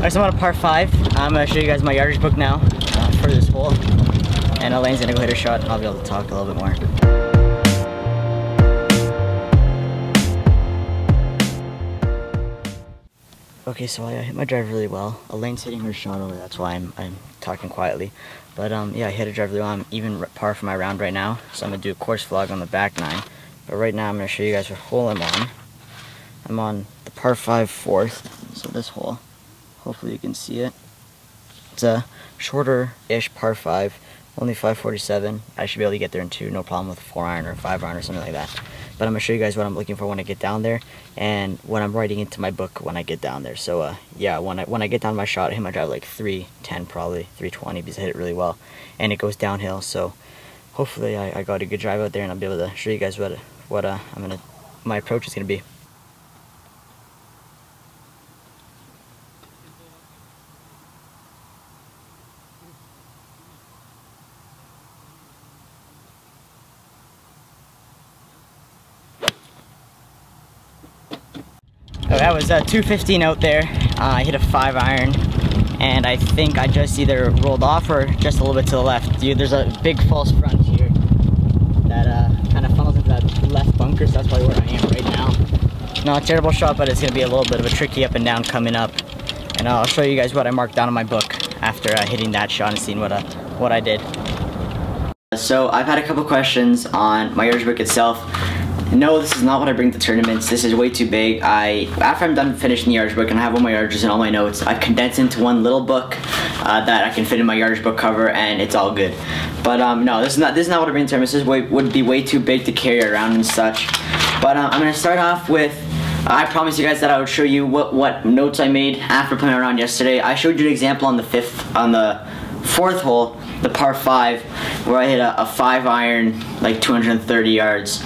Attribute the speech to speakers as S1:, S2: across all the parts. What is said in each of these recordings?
S1: Alright, so I'm on a par 5. I'm going to show you guys my yardage book now for this hole. And Elaine's going to go hit her shot and I'll be able to talk a little bit more. Okay, so I hit my drive really well. Elaine's hitting her shot over, that's why I'm talking quietly. But yeah, I hit a drive really well. I'm even par for my round right now. So I'm going to do a course vlog on the back 9. But right now I'm going to show you guys what hole I'm on. I'm on the par 5 4th, so this hole. Hopefully you can see it. It's a shorter-ish par 5, only 547. I should be able to get there in 2, no problem with a 4-iron or a 5-iron or something like that. But I'm going to show you guys what I'm looking for when I get down there, and what I'm writing into my book when I get down there. So yeah, when I get down my shot, I hit my drive like 310, probably 320, because I hit it really well, and it goes downhill. So hopefully I got a good drive out there, and I'll be able to show you guys what my approach is going to be. So that was 215 out there. I hit a 5-iron, and I think I just either rolled off or just a little bit to the left. Dude, there's a big false front here that kind of funnels into that left bunker, so that's probably where I am right now. Not a terrible shot, but it's going to be a little bit of a tricky up and down coming up. And I'll show you guys what I marked down in my book after hitting that shot and seeing what I did. So I've had a couple questions on my yardage book itself. No, this is not what I bring to tournaments. This is way too big. After I'm done finishing the yardage book and I have all my yardages and all my notes, I've condensed into one little book that I can fit in my yardage book cover, and it's all good. But no, this is not what I bring to tournaments. This would be way too big to carry around and such. But I'm gonna start off with. I promised you guys that I would show you what notes I made after playing around yesterday. I showed you an example on the 4th hole, the par 5, where I hit a 5-iron, like 230 yards,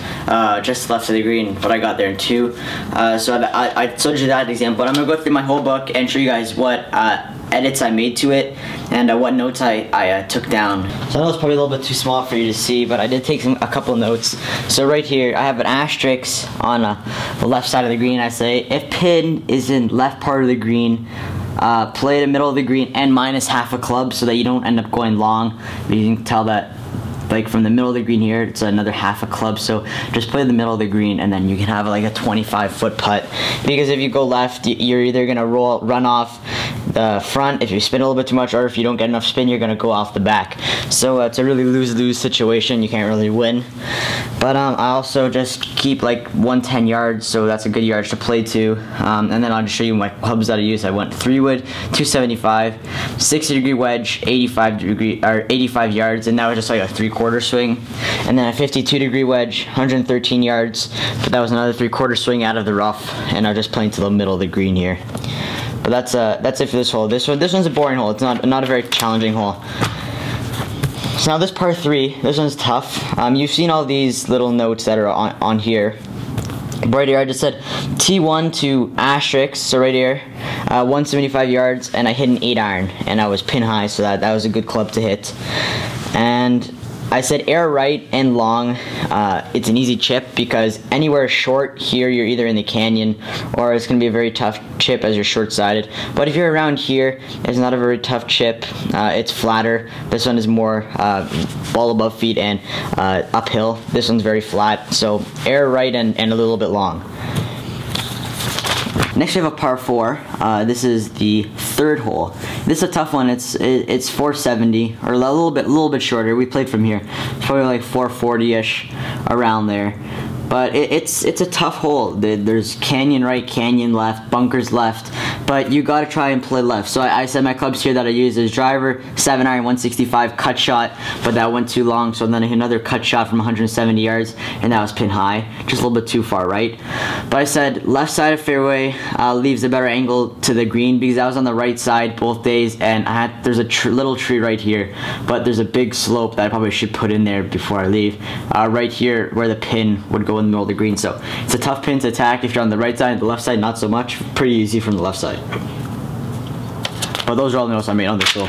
S1: just left of the green, but I got there in 2. So I told you that example, but I'm going to go through my whole book and show you guys what edits I made to it, and what notes I took down. So I know it's probably a little bit too small for you to see, but I did take a couple notes. So right here, I have an asterisk on the left side of the green. I say, if pin is in left part of the green, play the middle of the green and minus half a club so that you don't end up going long. But you can tell that, like, from the middle of the green here, it's another half a club. So just play the middle of the green, and then you can have like a 25-foot putt. Because if you go left, you're either gonna run off the front if you spin a little bit too much, or if you don't get enough spin, you're gonna go off the back. So it's a really lose-lose situation. You can't really win. But I also just keep like 110 yards, so that's a good yardage to play to. And then I'll just show you my clubs that I use. I went 3-wood, 275, 60-degree wedge, 85 yards, and that was just like a 3/4 swing. And then a 52-degree wedge, 113 yards, but that was another 3/4 swing out of the rough, and I'm just playing to the middle of the green here. But that's it for this hole. This one's a boring hole. It's not a very challenging hole. So now this par 3, this one's tough. You've seen all these little notes that are on here. Right here, I just said T1 to asterisk, so right here, 175 yards, and I hit an 8-iron, and I was pin high, so that was a good club to hit. And I said air right and long. It's an easy chip, because anywhere short here, you're either in the canyon, or it's going to be a very tough chip as you're short-sided. But if you're around here, it's not a very tough chip. It's flatter. This one is more ball above feet and uphill. This one's very flat. So air right and a little bit long. Next we have a par 4. This is the 3rd hole. This is a tough one. It's 470, or a little bit shorter. We played from here. It's probably like 440-ish, around there. But it's a tough hole. There's canyon right, canyon left, bunkers left, but you got to try and play left. So I said my clubs here that I use is driver, 7-iron, 165, cut shot, but that went too long, so then I hit another cut shot from 170 yards, and that was pin high, just a little bit too far right. But I said left side of fairway leaves a better angle to the green, because I was on the right side both days, and there's a little tree right here, but there's a big slope that I probably should put in there before I leave. Right here where the pin would go in the middle of the green. So it's a tough pin to attack if you're on the right side. The left side, not so much. Pretty easy from the left side. But those are all the notes I made on this hole.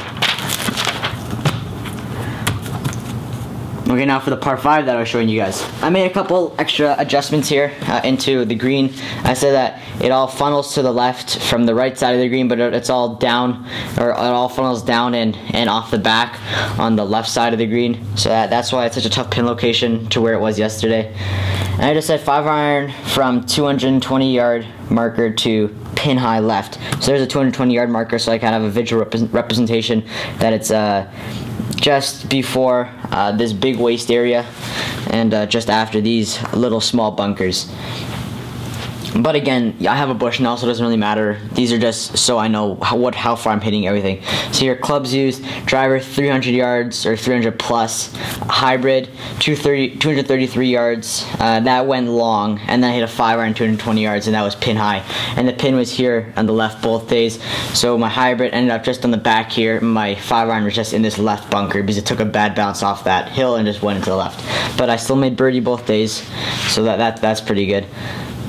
S1: Okay, now for the par 5 that I was showing you guys. I made a couple extra adjustments here into the green. I said that it all funnels to the left from the right side of the green, but it's all down, or it all funnels down and off the back on the left side of the green. So that's why it's such a tough pin location to where it was yesterday. And I just said 5-iron from 220 yard marker to pin high left. So there's a 220 yard marker, so I kind of have a visual representation that it's just before this big waist area and just after these little small bunkers. But again, I have a bush now, so it doesn't really matter. These are just so I know how far I'm hitting everything. So here, clubs used, driver 300 yards or 300 plus, hybrid 233 yards. That went long, and then I hit a 5-iron 220 yards, and that was pin high. And the pin was here on the left both days. So my hybrid ended up just on the back here. My 5-iron was just in this left bunker because it took a bad bounce off that hill and just went into the left. But I still made birdie both days, so that's pretty good.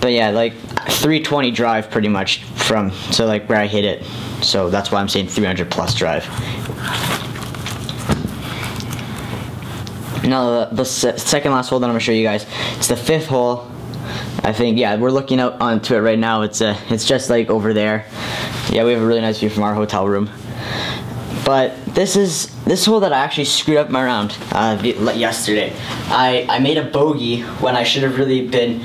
S1: But yeah, like 320 drive pretty much from, so like where I hit it. So that's why I'm saying 300 plus drive. Now the second last hole that I'm gonna show you guys, it's the 5th hole. I think, yeah, we're looking out onto it right now. It's just like over there. Yeah, we have a really nice view from our hotel room. But this hole that I actually screwed up my round yesterday. I made a bogey when I should have really been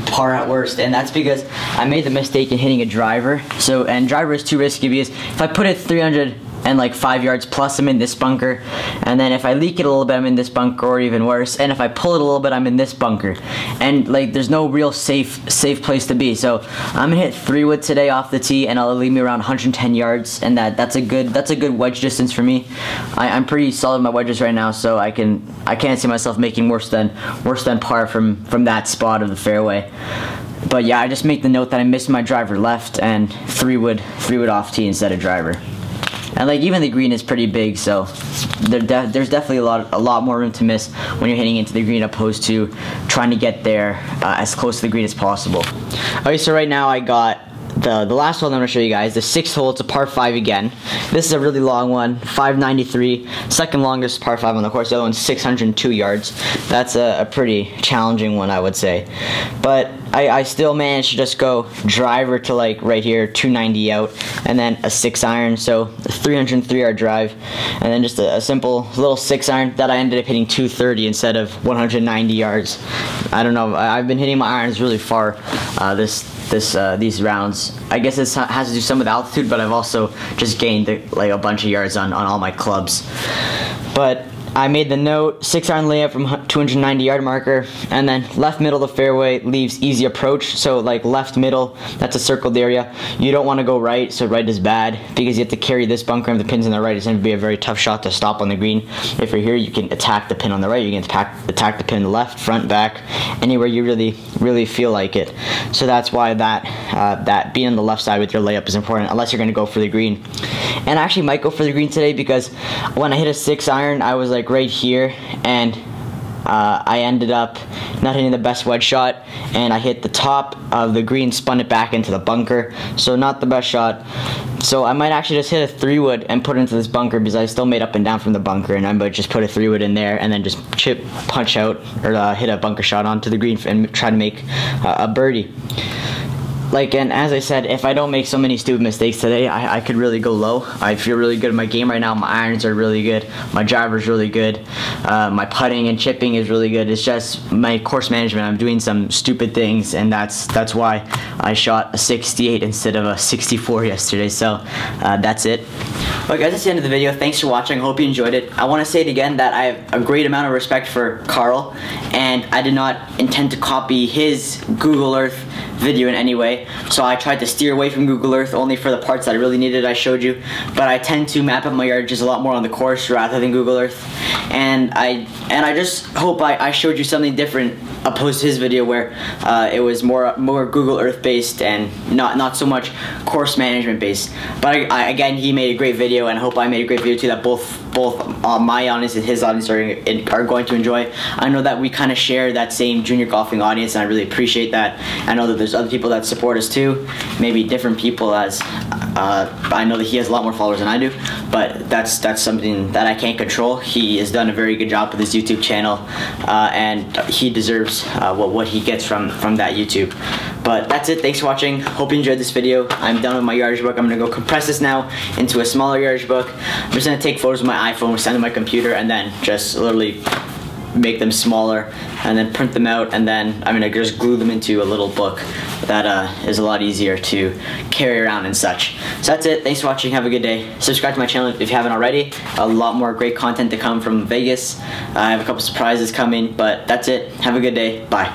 S1: par at worst, and that's because I made the mistake in hitting a driver. So, and driver is too risky because if I put it 305 yards plus, I'm in this bunker, and then if I leak it a little bit, I'm in this bunker, or even worse, and if I pull it a little bit, I'm in this bunker, and like there's no real safe place to be. So I'm gonna hit 3-wood today off the tee, and it'll leave me around 110 yards, and that's a good wedge distance for me. I'm pretty solid with my wedges right now, so I can't see myself making worse than par from that spot of the fairway. But yeah, I just make the note that I missed my driver left, and 3-wood off tee instead of driver. And like even the green is pretty big, so there's definitely a lot more room to miss when you're hitting into the green opposed to trying to get there as close to the green as possible. Okay, so right now I got the last hole I'm going to show you guys, the 6th hole. It's a par 5 again. This is a really long one, 593, second longest par 5 on the course. The other one's 602 yards. That's a pretty challenging one, I would say. But I still managed to just go driver to like right here, 290 out, and then a 6-iron, so a 303 yard drive, and then just a simple little 6-iron that I ended up hitting 230 instead of 190 yards. I don't know, I've been hitting my irons really far these rounds. I guess this has to do some with altitude, but I've also just gained like a bunch of yards on all my clubs. But I made the note, 6-iron layup from 290 yard marker, and then left middle of the fairway leaves easy approach. So like left middle, that's a circled area. You don't want to go right, so right is bad because you have to carry this bunker, and the pin's on the right. It's going to be a very tough shot to stop on the green. If you're here, you can attack the pin on the right, you can attack the pin on the left, front, back, anywhere you really feel like it. So that's why that being on the left side with your layup is important, unless you're going to go for the green. And I actually might go for the green today because when I hit a 6-iron, I was like right here, and I ended up not hitting the best wedge shot, and I hit the top of the green, spun it back into the bunker, so not the best shot. So I might actually just hit a 3-wood and put it into this bunker because I still made up and down from the bunker, and I might just put a 3-wood in there and then just punch out or hit a bunker shot onto the green and try to make a birdie. Like, and as I said, if I don't make so many stupid mistakes today, I could really go low. I feel really good in my game right now. My irons are really good. My driver's really good. My putting and chipping is really good. It's just my course management. I'm doing some stupid things, and that's why I shot a 68 instead of a 64 yesterday. So that's it. Well guys, that's the end of the video. Thanks for watching. I hope you enjoyed it. I want to say it again that I have a great amount of respect for Carl, and I did not intend to copy his Google Earth video in any way, so I tried to steer away from Google Earth only for the parts that I really needed. I showed you, but I tend to map out my yardages a lot more on the course rather than Google Earth, and I just hope I showed you something different opposed to his video where it was more Google Earth based and not so much course management based. But again, he made a great video, and I hope I made a great video too that both my audience and his audience are going to enjoy. I know that we kind of share that same junior golfing audience, and I really appreciate that. I know that there's other people that support us too, maybe different people as I know that he has a lot more followers than I do, but that's something that I can't control. He has done a very good job with his YouTube channel, and he deserves what he gets from that YouTube. But that's it. Thanks for watching. Hope you enjoyed this video. I'm done with my yardage book. I'm gonna go compress this now into a smaller yardage book. I'm just gonna take photos with my iPhone, send them to my computer, and then just literally make them smaller and then print them out, and then I'm gonna just glue them into a little book that is a lot easier to carry around and such. So that's it. Thanks for watching. Have a good day. Subscribe to my channel if you haven't already. A lot more great content to come from Vegas. I have a couple surprises coming, but that's it. Have a good day. Bye.